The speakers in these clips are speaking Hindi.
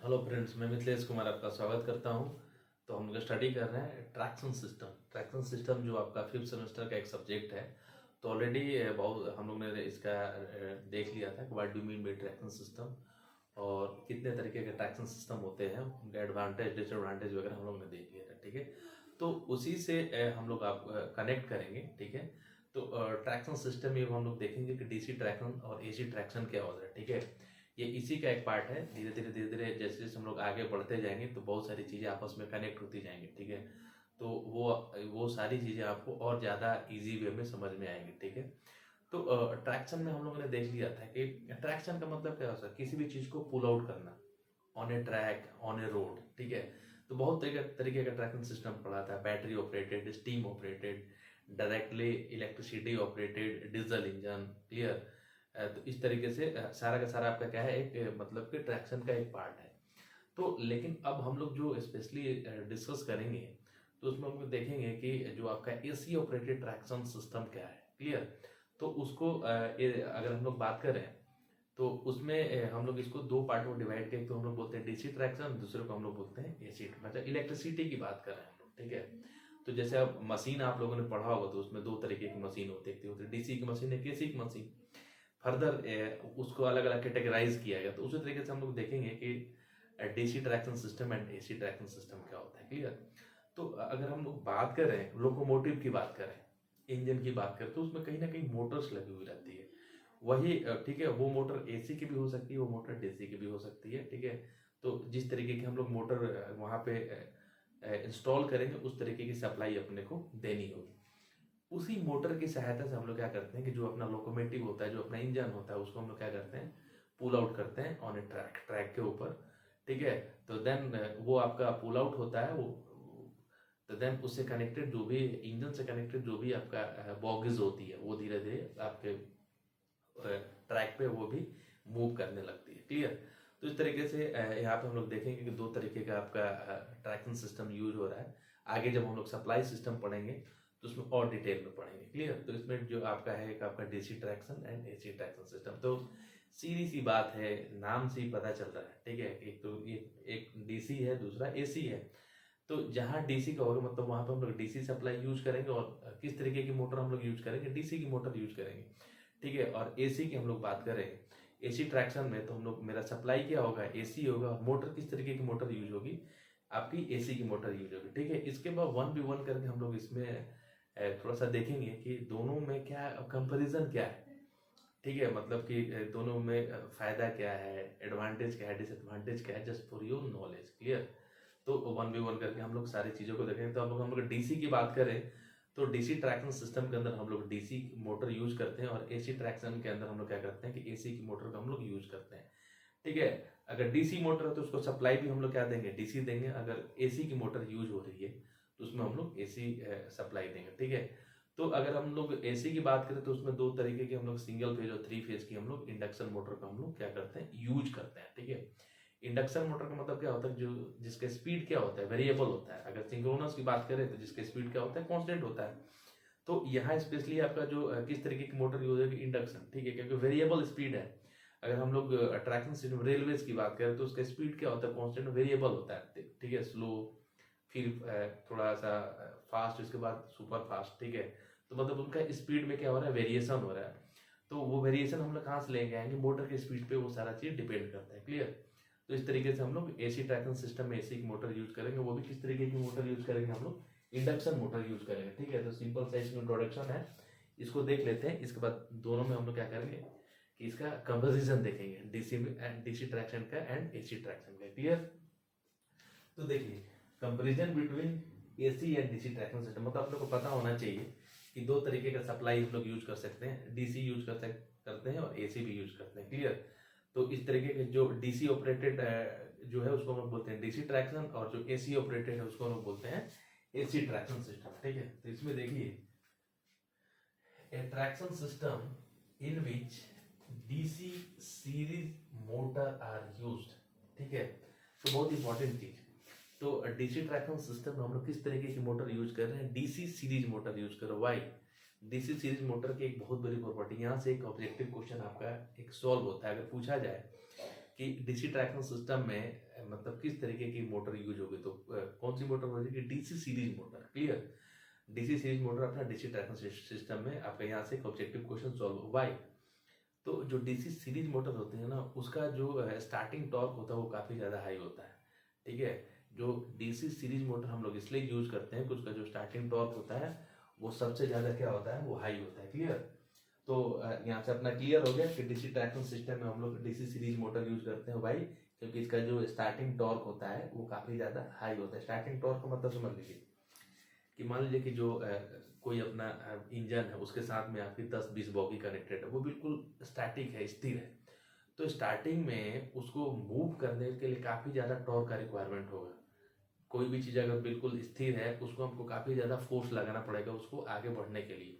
हेलो फ्रेंड्स, मैं मिथिलेश कुमार आपका स्वागत करता हूं। तो हम लोग स्टडी कर रहे हैं ट्रैक्शन सिस्टम जो आपका फिफ्थ सेमेस्टर का एक सब्जेक्ट है। तो ऑलरेडी बहुत हम लोग ने इसका देख लिया था कि what do mean by traction system और कितने तरीके के ट्रैक्शन सिस्टम होते हैं, उनके एडवांटेज डिसएडवांटेज वगैरह हम लोग ने देख लिया था। ठीक है, तो उसी से हम लोग आप कनेक्ट करेंगे। ठीक है, तो ट्रैक्शन सिस्टम में हम लोग देखेंगे कि डीसी ट्रैक्शन और एसी ट्रैक्शन क्या होता है। ठीक है, ये इसी का एक पार्ट है। धीरे धीरे जैसे जैसे हम लोग आगे बढ़ते जाएंगे तो बहुत सारी चीज़ें आपस में कनेक्ट होती जाएंगी। ठीक है, तो वो सारी चीज़ें आपको और ज़्यादा इजी वे में समझ में आएंगी। ठीक है, तो ट्रैक्शन में हम लोगों ने देख लिया था कि ट्रैक्शन का मतलब क्या होता है, किसी भी चीज़ को पुल आउट करना on A track, on A road. ठीक है, तो बहुत तरीके का ट्रैक्शन सिस्टम पढ़ा था। Battery operated, steam operated, directly electricity operated, diesel engine. Clear. तो इस तरीके से सारा का सारा आपका क्या है, एक मतलब कि ट्रैक्शन का एक पार्ट है। तो लेकिन अब हम लोग जो स्पेशली डिस्कस करेंगे तो उसमें हम लोग देखेंगे कि जो आपका एसी ऑपरेटेड ट्रैक्शन सिस्टम क्या है। क्लियर। तो उसको अगर हम लोग बात करें तो उसमें हम लोग इसको दो पार्ट में डिवाइड करें। तो हम लोग बोलते हैं डीसी ट्रैक्शन, दूसरे को हम लोग बोलते हैं एसी, मतलब इलेक्ट्रिसिटी की बात कर रहे हैं हम लोग। ठीक है, तो जैसे अब मशीन आप लोगों ने पढ़ा होगा तो उसमें दो तरीके की मशीन होती है, एक होती है डीसी की मशीन, एक एसी की मशीन। फर्दर उसको अलग अलग कैटेगराइज किया गया। तो उसी तरीके से हम लोग देखेंगे कि DC traction system and AC traction system क्या होता है। क्लियर। तो अगर हम लोग बात करें, लोकोमोटिव की बात करें, इंजन की बात करें, तो उसमें कहीं ना कहीं मोटर्स लगी हुई रहती है। वही ठीक है, वो मोटर एसी की भी हो सकती है, वो मोटर डीसी की भी हो सकती है। ठीक है, तो जिस तरीके की हम लोग मोटर वहाँ पे इंस्टॉल करेंगे उस तरीके की सप्लाई अपने को देनी होगी। उसी मोटर की सहायता से हम लोग क्या करते हैं कि जो अपना लोकोमोटिव होता है, जो अपना इंजन होता है, उसको हम लोग क्या करते हैं, पुल आउट करते हैं ऑन ए ट्रैक के ऊपर। ठीक है, तो देन वो आपका पुल आउट होता है। वो तो देन उससे कनेक्टेड जो भी इंजन से कनेक्टेड जो भी आपका बॉगीज होती है वो धीरे धीरे आपके ट्रैक पे वो भी मूव करने लगती है। क्लियर। तो इस तरीके से यहाँ पे हम लोग देखेंगे कि दो तरीके का आपका ट्रैक्शन सिस्टम यूज हो रहा है। आगे जब हम लोग सप्लाई सिस्टम पढ़ेंगे तो उसमें और डिटेल में पढ़ेंगे। क्लियर। तो इसमें जो आपका है एक आपका DC traction and AC traction system. तो सीधी सी बात है, नाम से ही पता चल रहा है। ठीक है, एक तो ये एक डीसी है, दूसरा एसी है। तो जहाँ डीसी का होगा मतलब वहाँ पे हम लोग डीसी सप्लाई यूज करेंगे और किस तरीके की मोटर हम लोग यूज करेंगे, डीसी की मोटर यूज करेंगे। ठीक है, और एसी की हम लोग बात करें, एसी ट्रैक्शन में तो हम लोग मेरा सप्लाई क्या होगा, एसी होगा, और मोटर किस तरीके की मोटर यूज होगी, आपकी एसी की मोटर यूज होगी। ठीक है, इसके बाद 1v1 करके हम लोग इसमें थोड़ा सा देखेंगे कि दोनों में क्या कंपैरिजन क्या है। ठीक है, मतलब कि दोनों में फायदा क्या है, एडवांटेज क्या है, डिसएडवांटेज क्या है, just for your knowledge. Clear. तो 1v1 करके हम लोग सारी चीज़ों को देखेंगे। तो हम लोग डीसी की बात करें तो डीसी ट्रैक्शन सिस्टम के अंदर हम लोग डीसी मोटर यूज करते हैं, और एसी ट्रैक्शन के अंदर हम लोग क्या करते हैं कि एसी की मोटर का हम लोग यूज करते हैं। ठीक है, अगर डीसी मोटर है तो उसको सप्लाई भी हम लोग क्या देंगे, डीसी देंगे। अगर एसी की मोटर यूज हो रही है तो उसमें हम लोग एसी सप्लाई देंगे। ठीक है, तो अगर हम लोग एसी की बात करें तो उसमें दो तरीके की हम लोग सिंगल फेज और थ्री फेज की हम लोग इंडक्शन मोटर का हम लोग क्या करते हैं, यूज करते हैं। ठीक है, इंडक्शन मोटर का मतलब क्या होता है, जो जिसका स्पीड क्या होता है, वेरिएबल होता है। अगर सिंक्रोनस की बात करें तो जिसका स्पीड क्या होता है, कांस्टेंट होता है। तो यहाँ स्पेशली आपका जो किस तरीके की मोटर यूज होगी, इंडक्शन। ठीक है, क्योंकि वेरिएबल स्पीड है। अगर हम लोग ट्रैक्शन सिस्टम रेलवेज की बात करें तो उसका स्पीड क्या होता है, कांस्टेंट वेरिएबल होता है। ठीक है, स्लो, फिर थोड़ा सा फास्ट, इसके बाद सुपर फास्ट। ठीक है, तो मतलब उनका स्पीड में क्या हो रहा है, वेरिएशन हो रहा है। तो वो वेरिएशन हम लोग कहाँ से लेके आएंगे, मोटर के स्पीड पे वो सारा चीज डिपेंड करता है। क्लियर। तो इस तरीके से हम लोग एसी ट्रैक्शन सिस्टम में एसी की मोटर यूज करेंगे। वो भी किस तरीके की मोटर यूज करेंगे, हम लोग इंडक्शन मोटर यूज करेंगे। ठीक है, तो सिंपल सा इसमें इंट्रोडक्शन है, इसको देख लेते हैं। इसके बाद दोनों में हम लोग क्या करेंगे कि इसका कंपेरिजन देखेंगे, डीसी में एंड डीसी ट्रैक्शन का एंड एसी ट्रैक्शन का। क्लियर। तो देखिए, comparison between AC and DC traction system, मतलब आप लोग को पता होना चाहिए कि दो तरीके का सप्लाई हम लोग यूज कर सकते हैं, डीसी यूज करते हैं और एसी भी यूज करते हैं। क्लियर। तो इस तरीके के जो डीसी ऑपरेटेड जो है उसको हम लोग बोलते हैं डीसी ट्रैक्शन, और जो एसी ऑपरेटेड है उसको हम लोग बोलते हैं एसी ट्रैक्शन सिस्टम। ठीक है, तो इसमें देखिए, a traction system in which DC series motor are used। ठीक है, तो बहुत इंपॉर्टेंट चीज। तो डीसी ट्रैक्शन सिस्टम में हम लोग किस तरीके की मोटर यूज कर रहे हैं, डीसी सीरीज मोटर यूज कर रहे हैं। वाई डीसी सीरीज मोटर की एक बहुत बड़ी प्रॉपर्टी, यहाँ से एक ऑब्जेक्टिव क्वेश्चन आपका एक सॉल्व होता है। अगर पूछा जाए कि डीसी ट्रैक्शन सिस्टम में मतलब किस तरीके की मोटर यूज होगी, तो कौन सी मोटर होगी कि DC series motor. Clear, DC series motor अपना डीसी ट्रैक्शन सिस्टम में आपका यहाँ से ऑब्जेक्टिव क्वेश्चन सॉल्व हो। व्हाई? तो जो डीसी सीरीज मोटर होती है ना, उसका जो स्टार्टिंग टॉर्क होता है वो काफ़ी ज़्यादा हाई होता है। ठीक है, जो डीसी सीरीज मोटर हम लोग इसलिए यूज करते हैं कि उसका जो स्टार्टिंग टॉर्क होता है वो सबसे ज़्यादा क्या होता है, वो हाई होता है। क्लियर, तो यहाँ से अपना क्लियर हो गया कि डीसी ट्रैक्शन सिस्टम में हम लोग डीसी सीरीज मोटर यूज करते हैं भाई, क्योंकि इसका जो स्टार्टिंग टॉर्क होता है वो काफ़ी ज़्यादा हाई होता है। स्टार्टिंग टॉर्क का मतलब समझ लीजिए कि मान लीजिए कि जो कोई अपना इंजन है उसके साथ में आपकी 10-20 बॉगी कनेक्टेड है, वो बिल्कुल स्टैटिक है, स्थिर है, तो स्टार्टिंग में उसको मूव करने के लिए काफ़ी ज़्यादा टॉर्क का रिक्वायरमेंट होगा। कोई भी चीज़ अगर बिल्कुल स्थिर है उसको हमको काफ़ी ज़्यादा फोर्स लगाना पड़ेगा उसको आगे बढ़ने के लिए।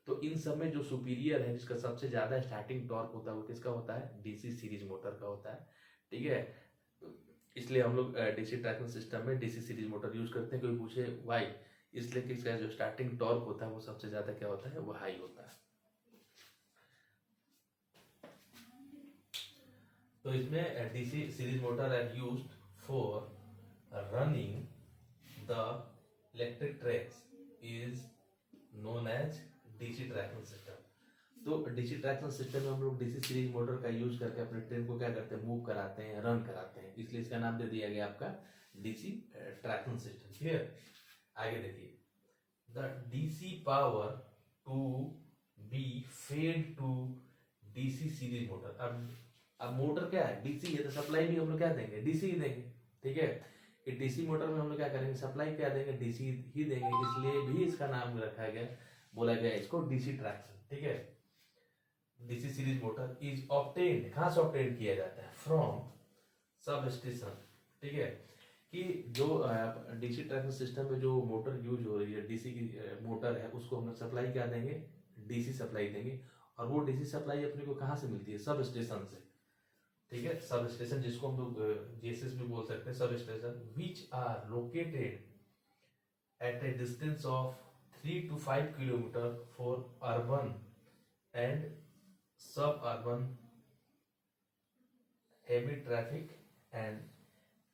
तो इन सब में जो सुपीरियर है, जिसका सबसे ज़्यादा स्टार्टिंग टॉर्क होता है, वो किसका होता है, डीसी सीरीज मोटर का होता है। ठीक है, इसलिए हम लोग डीसी ट्रैक्शन सिस्टम में डीसी सीरीज मोटर यूज करते हैं। कोई पूछे वाई, इसलिए कि इसका जो स्टार्टिंग टॉर्क होता है वो सबसे ज़्यादा क्या होता है, वो हाई होता है। तो इसमें DC series motor are used for running the electric tracks is known as DC traction system. तो डीसी ट्रैक्शन सिस्टम में हम लोग डीसी सीरीज मोटर का यूज करके अपने ट्रेन को क्या करते हैं, मूव कराते हैं, रन कराते हैं, इसलिए इसका नाम दे दिया गया आपका डीसी ट्रैक्शन सिस्टम। क्लियर, आगे देखिए, the DC power to be fed to DC series motor. अब मोटर क्या है, डीसी है, तो सप्लाई भी हम लोग क्या देंगे, डीसी ही देंगे। ठीक है, कि डीसी मोटर में हम लोग क्या करेंगे, सप्लाई क्या देंगे, डीसी ही देंगे, इसलिए भी इसका नाम रखा गया, बोला गया इसको डीसी ट्रैक्शन। ठीक है, DC series motor is obtained, कहाँ से ऑब्टेन किया जाता है, फ्रॉम सब स्टेशन। ठीक है, कि जो डीसी ट्रैक्शन सिस्टम में जो मोटर यूज हो रही है, डीसी की मोटर है, उसको हम लोग सप्लाई क्या देंगे, डीसी सप्लाई देंगे। और वो डीसी सप्लाई अपने को कहाँ से मिलती है, सब स्टेशन से। ठीक है, सब स्टेशन जिसको हम लोग जेएसएस भी बोल सकते हैं, substation which are located at a distance of 3 to 5 kilometre for urban and suburban heavy traffic and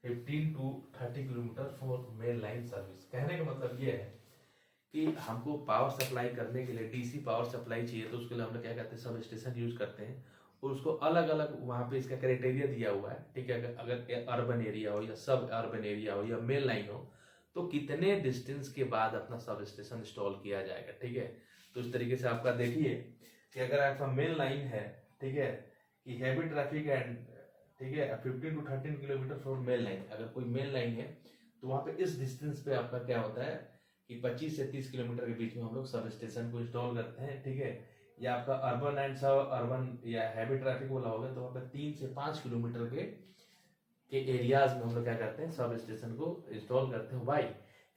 15 to 30 kilometre for main line service. कहने का मतलब ये है कि हमको पावर सप्लाई करने के लिए डीसी पावर सप्लाई चाहिए, तो उसके लिए हम लोग क्या करते हैं, सब स्टेशन यूज करते हैं, और उसको अलग अलग वहाँ पे इसका क्राइटेरिया दिया हुआ है। ठीक है, अगर अर्बन एरिया हो या सब अर्बन एरिया हो या मेन लाइन हो, तो कितने डिस्टेंस के बाद अपना सब स्टेशन इंस्टॉल किया जाएगा। ठीक है, तो इस तरीके से आपका देखिए कि अगर आपका मेन लाइन है, ठीक है, कि हैवी ट्रैफिक एंड, ठीक है, 15 to 13 kilometre from main line, अगर कोई मेन लाइन है तो वहाँ पे इस डिस्टेंस पे आपका क्या होता है कि 25 से 30 किलोमीटर के बीच में हम लोग सब स्टेशन को इंस्टॉल करते हैं। ठीक है, या आपका अर्बन एंड सब अर्बन या हैवी ट्रैफिक वाला होगा तो वहाँ पे 3 से 5 किलोमीटर के एरियाज में हम लोग क्या करते हैं, सब स्टेशन को इंस्टॉल करते हैं। वाई?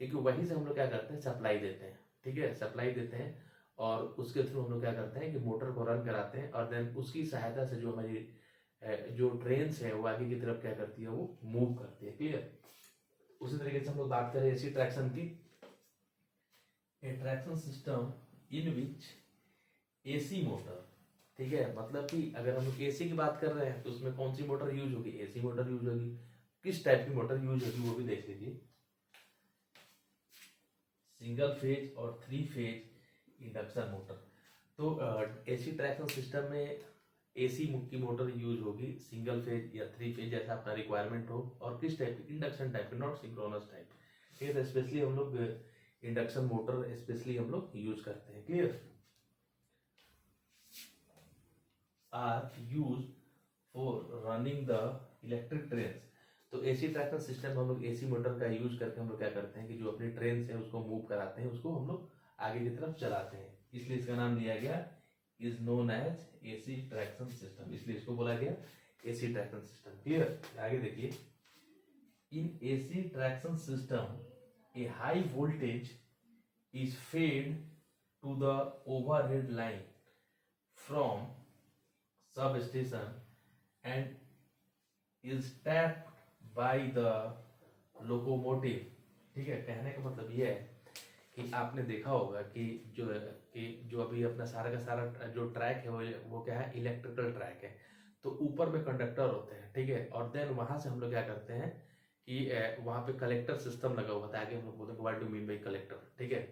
क्योंकि वहीं से हम लोग क्या करते हैं, सप्लाई देते हैं। ठीक है, सप्लाई देते हैं, और उसके थ्रू हम लोग क्या करते हैं कि मोटर को रन कराते हैं, और देन उसकी सहायता से जो हमारी जो ट्रेन है वो आगे की तरफ क्या करती है, वो मूव करती है। क्लियर, उसी तरीके से हम लोग बात करें एसी ट्रैक्शन की, a traction system in which AC motor. ठीक है, मतलब कि अगर हम लोग एसी की बात कर रहे हैं तो उसमें कौन सी मोटर यूज होगी, एसी मोटर यूज होगी। किस टाइप की मोटर यूज होगी वो भी देख लीजिए, सिंगल फेज और 3 फेज इंडक्शन मोटर। तो एसी ट्रैक्शन सिस्टम में एसी की मोटर यूज होगी, सिंगल फेज या 3 फेज जैसा अपना रिक्वायरमेंट हो, और किस टाइप की, इंडक्शन टाइप की, नॉट सिंक्रोनस टाइप। ठीक है, तो स्पेशली हम लोग इंडक्शन मोटर स्पेशली हम लोग यूज करते हैं। Clear, are use for running the electric train. तो एसी ट्रैक्शन सिस्टम में हम लोग एसी मोटर का यूज करके हम लोग क्या करते हैं कि जो अपनी ट्रेन है उसको मूव कराते हैं, उसको हम लोग आगे की तरफ चलाते हैं, इसलिए इसका नाम दिया गया is known as AC traction system, इसलिए इसको बोला गया एसी ट्रैक्शन सिस्टम। क्लियर, आगे देखिए, in AC traction system a high voltage is fed to the overhead line from substation and is tapped by the locomotive. ठीक है, कहने का मतलब यह है कि आपने देखा होगा कि जो अभी अपना सारा का सारा जो ट्रैक है वो क्या है, इलेक्ट्रिकल ट्रैक है। तो ऊपर में कंडक्टर होते हैं, ठीक है, और देन वहां से हम लोग क्या करते हैं कि वहां पे कलेक्टर सिस्टम लगा हुआ था। आगे हम लोग बोलते हैं what do mean by collector, ठीक है।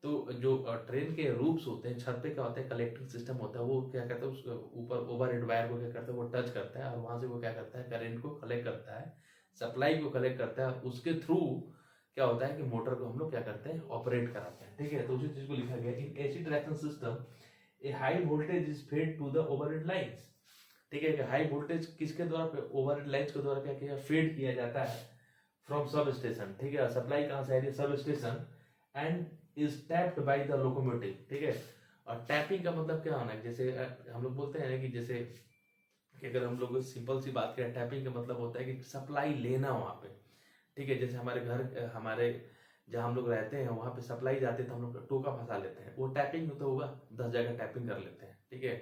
तो जो ट्रेन के रूप्स होते हैं, छत पे क्या होता है, कलेक्टिंग सिस्टम होता है, वो क्या करता है, उस ऊपर ओवरहेड वायर को क्या करता है, वो टच करता है और वहां से वो क्या करता है, करंट को कलेक्ट करता है, सप्लाई को कलेक्ट करता है, उसके थ्रू क्या होता है कि मोटर को हम लोग क्या करते हैं, ऑपरेट कराते हैं, ठीक है। तो उसी चीज को लिखा गया in AC traction system a high voltage is fed to the overhead lines, ठीक है। हाई वोल्टेज किसके द्वारा, ओवरहेड लाइंस के द्वारा क्या किया, फेड किया जाता है फ्रॉम सब स्टेशन, ठीक है। सप्लाई कहां से आ रही है, sub station, and is tapped by the locomotive, ठीक है। और टैपिंग का मतलब क्या होना है, जैसे हम लोग बोलते हैं ना कि जैसे कि अगर हम लोग सिंपल सी बात करें, टैपिंग का मतलब होता है कि सप्लाई लेना वहां पे, ठीक है। जैसे हमारे घर, हमारे जहाँ हम लोग रहते हैं वहां पे सप्लाई जाते हैं तो हम लोग टोका फंसा लेते हैं, वो टैपिंग तो होगा, 10 जगह टैपिंग कर लेते हैं, ठीक है।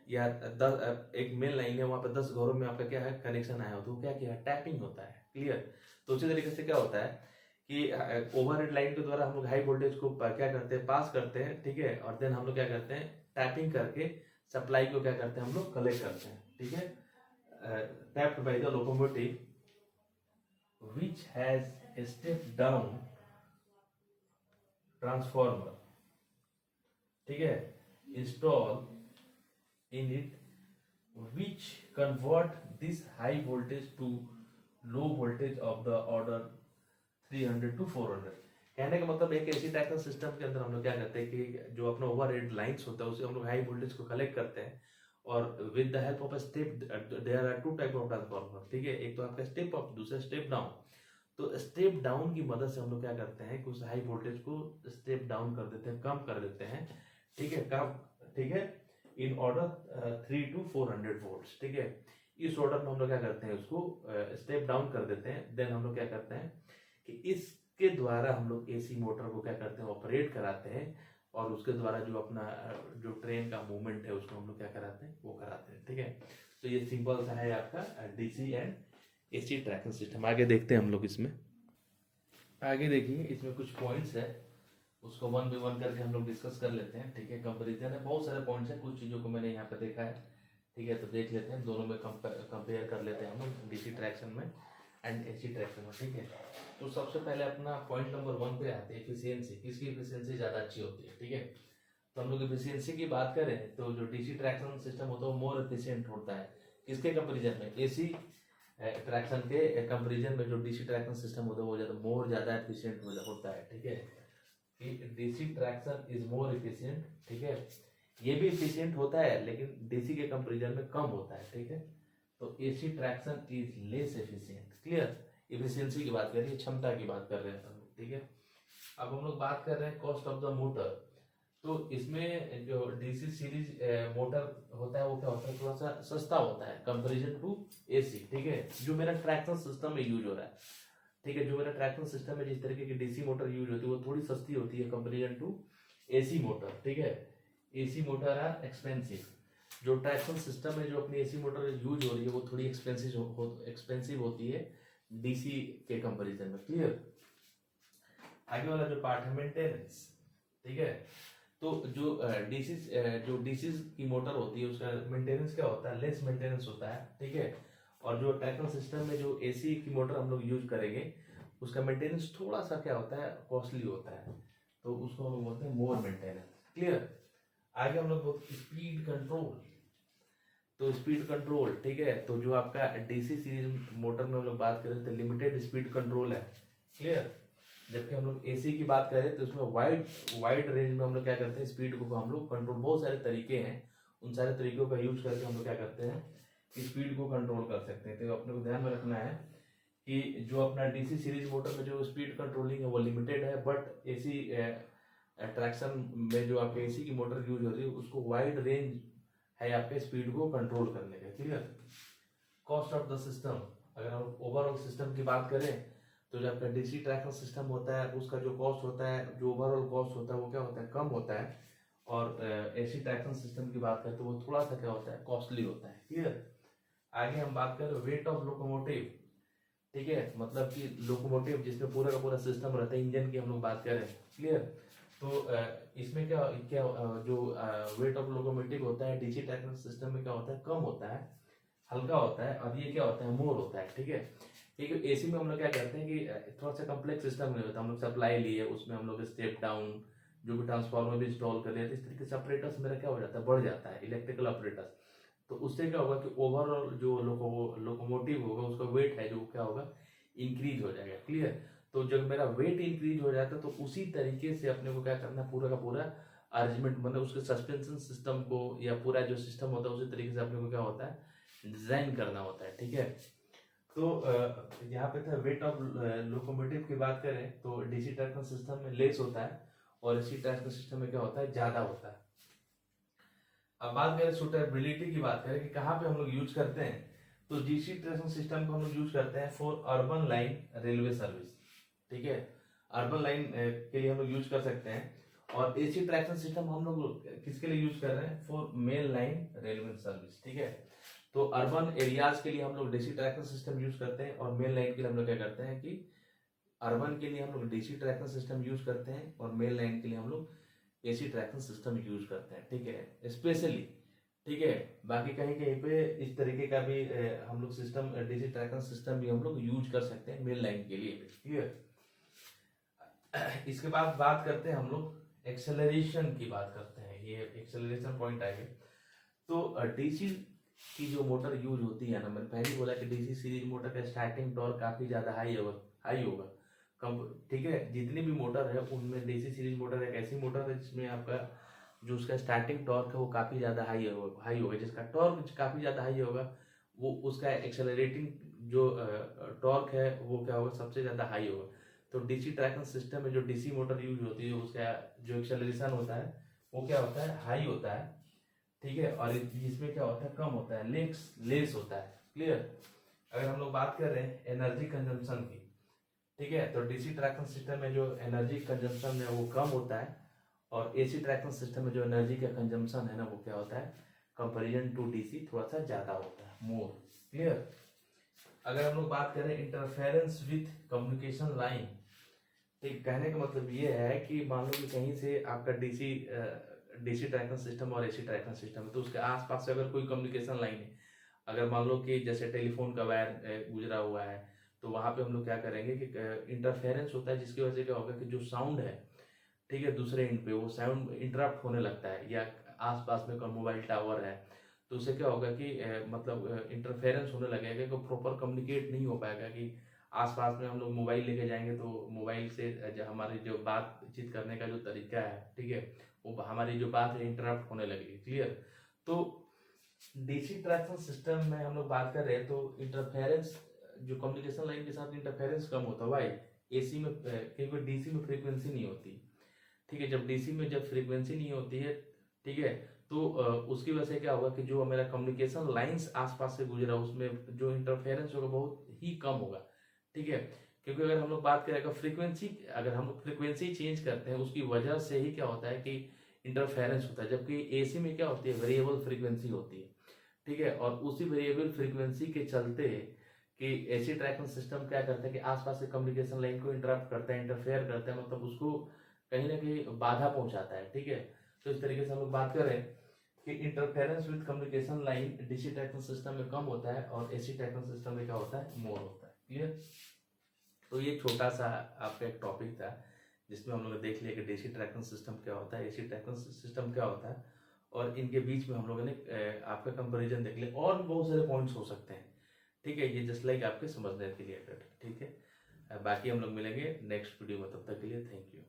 या 10 एक मेन लाइन है, वहां पे 10 घरों में आपका क्या है, कनेक्शन आया हो, तो क्या किया, टैपिंग होता है, क्लियर। तो उसी तरीके से क्या होता है कि ओवरहेड लाइन के द्वारा हम लोग हाई वोल्टेज को क्या करते हैं, पास करते हैं, ठीक है, और देन हम लोग क्या करते हैं, टैपिंग करके सप्लाई को क्या करते हैं, हम लोग कलेक्ट करते हैं, ठीक है। Tapped by the locomotive which has a step down transformer, ठीक है, install in it which convert this high voltage to low voltage of the order 300 to 400। कहने का मतलब एक ऐसी ट्रैक्शन सिस्टम के अंदर हम लोग क्या करते हैं कि जो अपना ओवरहेड लाइंस होता है उसे हम लोग हाई वोल्टेज को कलेक्ट करते हैं, और with the help of a step, there are 2 type of transformer, ठीक है। एक तो आपका स्टेप अप, दूसरा स्टेप डाउन। तो स्टेप डाउन की मदद से हम लोग क्या करते हैं कि उस हाई वोल्टेज को स्टेप डाउन कर देते हैं, कम कर देते हैं, ठीक है, कम, ठीक है, इन ऑर्डर 3 to 400 वोल्ट्स, ठीक है। इस ऑर्डर में हम लोग क्या करते हैं, उसको स्टेप डाउन कर देते हैं। देन हम लोग क्या करते हैं कि इसके द्वारा हम लोग एसी मोटर को क्या करते हैं, ऑपरेट कराते हैं, और उसके द्वारा जो अपना जो ट्रेन का मूवमेंट है उसको हम लोग क्या कराते हैं, वो कराते हैं, ठीक है। तो ये सिंपल सा है आपका DC and AC tracking system. आगे देखते हैं हम लोग इसमें, आगे देखिए इसमें कुछ पॉइंट्स है, उसको वन बाय वन करके हम लोग डिस्कस कर लेते हैं, ठीक है। कंपैरिजन है, बहुत सारे पॉइंट्स है, कुछ चीज़ों को मैंने यहाँ पे देखा है, ठीक है। तो देख लेते हैं, दोनों में कंपेयर कर लेते हैं हम लोग, डीसी ट्रैक्शन में एंड एसी ट्रैक्शन में, ठीक है। तो सबसे पहले अपना पॉइंट नंबर 1 पे आते हैं, एफिशिएंसी, किसकी एफिशिएंसी ज़्यादा अच्छी होती है, ठीक है। तो हम लोग एफिशिएंसी की बात करें तो जो डीसी ट्रैक्शन सिस्टम होता है वो मोर एफिशिएंट होता है, किसके कंपेरिजन में, एसी ट्रैक्शन के कंपेरिजन में जो डीसी ट्रैक्शन सिस्टम होता है वो ज़्यादा एफिशिएंट होता है, ठीक है। कि DC traction is more efficient, ठीक है। ये भी एफिशिएंट होता है लेकिन डीसी के कंपेरिजन में कम होता है, ठीक है। तो AC traction is less efficient, clear. Efficiency की बात कर रही है, क्षमता की बात कर रहे हैं हम लोग, ठीक है। अब हम लोग बात कर रहे हैं कॉस्ट ऑफ द मोटर। तो इसमें जो डीसी सीरीज मोटर होता है वो क्या होता है, थोड़ा सा सस्ता होता है कंपैरिजन टू एसी, ठीक है। जो मेरा ट्रैक्शन सिस्टम में यूज हो रहा है, ठीक है, जो मेरा ट्रैक्शन सिस्टम में जिस तरीके की डीसी मोटर यूज होती है वो थोड़ी सस्ती होती है कंपैरिजन टू एसी मोटर, ठीक है। एसी मोटर आर एक्सपेंसिव, जो ट्रैक्शन सिस्टम में जो अपनी एसी मोटर यूज हो रही है वो थोड़ी एक्सपेंसिव होती है डीसी के कंपैरिजन में, क्लियर। आगे वाला जो पार्ट है मेंटेनेंस, ठीक है। तो जो डीसी की मोटर होती है उसका मेंटेनेंस क्या होता है, लेस मेंटेनेंस होता है, ठीक है। और जो ट्रैक्शन सिस्टम में जो एसी की मोटर हम लोग यूज करेंगे उसका मेंटेनेंस थोड़ा सा क्या होता है, कॉस्टली होता है, तो उसको हम लोग बोलते हैं मोर मेंटेनेंस, क्लियर। आगे हम लोग बोलते हैं स्पीड कंट्रोल। तो स्पीड कंट्रोल, ठीक है, तो जो आपका डीसी सीरीज मोटर में हम लोग बात करें तो लिमिटेड स्पीड कंट्रोल है, क्लियर। जबकि हम लोग एसी की बात करें तो उसमें वाइड रेंज में हम लोग क्या करते हैं, स्पीड को हम लोग कंट्रोल, बहुत सारे तरीके हैं, उन सारे तरीकों का यूज करके हम लोग क्या करते हैं कि स्पीड को कंट्रोल कर सकते हैं। तो अपने को ध्यान में रखना है कि जो अपना डीसी सीरीज मोटर में जो स्पीड कंट्रोलिंग है वो लिमिटेड है, बट एसी ट्रैक्शन में जो आपके एसी की मोटर यूज हो रही है उसको वाइड रेंज है आपके स्पीड को कंट्रोल करने का, clear. Cost of the system, अगर हम ओवरऑल सिस्टम की बात करें तो जो आपका डीसी ट्रैक्शन सिस्टम होता है उसका जो कॉस्ट होता है, जो ओवरऑल कॉस्ट होता है वो क्या होता है, कम होता है। और एसी ट्रैक्शन सिस्टम की बात करें तो वो थोड़ा सा क्या होता है, कॉस्टली होता है, क्लियर। आगे हम बात करें वेट ऑफ लोकोमोटिव, ठीक है, मतलब कि लोकोमोटिव जिसमें पूरा का पूरा सिस्टम रहता है, इंजन की हम लोग बात करें, क्लियर। तो इसमें क्या क्या जो वेट ऑफ लोकोमोटिव होता है डीसी ट्रैक्शन सिस्टम में क्या होता है, कम होता है, हल्का होता है और ये क्या होता है, मोर होता है। ठीक है, एक एसी में हम लोग क्या करते हैं कि थोड़ा सा कम्प्लेक्स सिस्टम नहीं होता, हम लोग सप्लाई लिए उसमें हम लोग स्टेप डाउन जो भी ट्रांसफार्मर भी इंस्टॉल कर लिया, तो इस तरीके से ऑपरेटर्स मेरा क्या हो जाता है, बढ़ जाता है, इलेक्ट्रिकल ऑपरेटर्स। तो उससे क्या होगा कि ओवरऑल जो लोकोमोटिव होगा उसका वेट है जो क्या होगा, इंक्रीज हो जाएगा। क्लियर। तो जब मेरा वेट इंक्रीज हो जाता है तो उसी तरीके से अपने को क्या करना है, पूरा का पूरा अरेंजमेंट मतलब उसके सस्पेंशन सिस्टम को या पूरा जो सिस्टम होता है उसी तरीके से अपने को क्या होता है, डिजाइन करना होता है। ठीक है। तो यहाँ पे था वेट ऑफ लोकोमोटिव की बात करें तो डीसी ट्रैक्शन सिस्टम में लेस होता है और एसी ट्रैक्शन सिस्टम में क्या होता है, ज्यादा होता है। अब बात करें सुटेबिलिटी की, बात करें कि कहाँ पे हम लोग यूज करते हैं, तो डीसी ट्रैक्शन सिस्टम को हम लोग यूज करते हैं for urban line railway service. ठीक है, अर्बन लाइन के लिए हम लोग यूज कर सकते हैं। और एसी ट्रैक्शन सिस्टम हम लोग किसके लिए यूज कर रहे हैं, for main line railway service. ठीक है, तो अर्बन एरियाज के लिए हम लोग डीसी ट्रैक्शन सिस्टम यूज करते हैं और मेन लाइन के लिए हम लोग क्या करते हैं कि अर्बन के लिए हम लोग डीसी ट्रैक्शन सिस्टम यूज करते हैं और मेन लाइन के लिए हम लोग एसी ट्रैक्शन सिस्टम यूज करते हैं। ठीक है, स्पेशली। ठीक है, बाकी कहीं कहीं पे इस तरीके का भी हम लोग सिस्टम डीसी ट्रैक्शन सिस्टम भी हम लोग यूज कर सकते हैं मेन लाइन के लिए। ठीक है, इसके बाद बात करते हैं हम लोग एक्सेलरेशन की, बात करते हैं, ये एक्सेलरेशन पॉइंट आएगा। तो डीसी की जो मोटर यूज होती है ना, मैंने पहले ही बोला कि डीसी सीरीज मोटर का स्टार्टिंग टॉर्क काफी ज्यादा हाई होगा कम। ठीक है, जितनी भी मोटर है उनमें डीसी सीरीज मोटर एक ऐसी मोटर है जिसमें आपका जो उसका स्टार्टिंग टॉर्क है वो काफी ज्यादा हाई होगा। जिसका टॉर्क काफी ज्यादा हाई होगा वो उसका एक्सेलरेटिंग जो टॉर्क है वो क्या होगा, सबसे ज्यादा हाई होगा। तो डीसी ट्रैक्शन सिस्टम में जो डीसी मोटर यूज होती है उसका जो एक्सेलरेशन होता है वो क्या होता है, हाई होता है। ठीक है, और इसमें क्या होता है, कम होता है, लेस होता है। क्लियर। अगर हम लोग बात कर रहे हैं एनर्जी कंजम्पशन की, ठीक है, तो डीसी ट्रैक्शन सिस्टम में जो एनर्जी कंजम्पशन है वो कम होता है और एसी ट्रैक्शन सिस्टम में जो एनर्जी का कंजम्पशन है ना वो क्या होता है, कंपेरिजन टू डीसी थोड़ा सा ज्यादा होता है, मोर। क्लियर। अगर हम लोग बात करें इंटरफेरेंस विथ कम्युनिकेशन लाइन, ठीक, कहने का मतलब ये है कि मान लो कि कहीं से आपका डीसी ट्रैक्शन सिस्टम और एसी ट्रैक्शन सिस्टम है तो उसके आसपास से अगर कोई कम्युनिकेशन लाइन है, अगर मान लो कि जैसे टेलीफोन का वायर गुजरा हुआ है तो वहां पे हम लोग क्या करेंगे कि इंटरफेरेंस होता है जिसकी वजह से क्या होगा कि जो साउंड है, ठीक है, दूसरे एंड पे वो साउंड इंटरप्ट होने लगता है, या आसपास में कोई मोबाइल टावर है तो उससे क्या होगा कि मतलब इंटरफेरेंस होने लगेगा कि प्रॉपर कम्युनिकेट नहीं हो पाएगा। कि आसपास में हम लोग मोबाइल लेके जाएंगे तो मोबाइल से हमारी जो बातचीत करने का जो तरीका है, ठीक है, वो हमारी जो बात है इंटरप्ट होने लगेगी। क्लियर। तो डीसी ट्रैक्शन सिस्टम में हम लोग बात कर रहे हैं तो इंटरफेरेंस जो कम्युनिकेशन लाइन के साथ इंटरफेरेंस कम होता है। भाई एसी में क्योंकि डीसी में फ्रीक्वेंसी नहीं होती। ठीक है, जब डीसी में जब फ्रीक्वेंसी नहीं होती है, ठीक है, तो उसकी वजह से क्या होगा कि जो मेरा कम्युनिकेशन लाइंस आसपास से गुजरा उसमें जो इंटरफेरेंस होगा बहुत ही कम होगा। ठीक है, क्योंकि अगर हम लोग बात करें फ्रीक्वेंसी, अगर हम लोग फ्रीक्वेंसी चेंज करते हैं उसकी वजह से ही क्या होता है कि इंटरफेरेंस होता है, जबकि एसी में क्या होती है, वेरिएबल फ्रीक्वेंसी होती है। ठीक है, और उसी वेरिएबल फ्रीक्वेंसी के चलते कि एसी ट्रैकिंग सिस्टम क्या करता है कि आसपास के कम्युनिकेशन लाइन को इंटरप्ट करता है, इंटरफेयर करता है, मतलब उसको कहीं ना कहीं बाधा पहुंचाता है। ठीक है, तो इस तरीके से हम लोग बात करें कि interference with communication line DC tracking system में कम होता है और एसी ट्रैकिंग सिस्टम में क्या होता है, मोर होता है। क्लियर। तो ये छोटा सा आपका एक टॉपिक था जिसमें हम लोग देख लिया कि डीसी ट्रैकिंग सिस्टम क्या होता है, एसी ट्रैकिंग सिस्टम क्या होता है, और इनके बीच में हम लोगों ने आपका कंपैरिजन देख लिया। और भी बहुत सारे पॉइंट्स हो सकते हैं। ठीक है, ये जस्ट लाइक आपके समझने के लिए। ठीक है, बाकी हम लोग मिलेंगे नेक्स्ट वीडियो में, तब तक के लिए थैंक यू।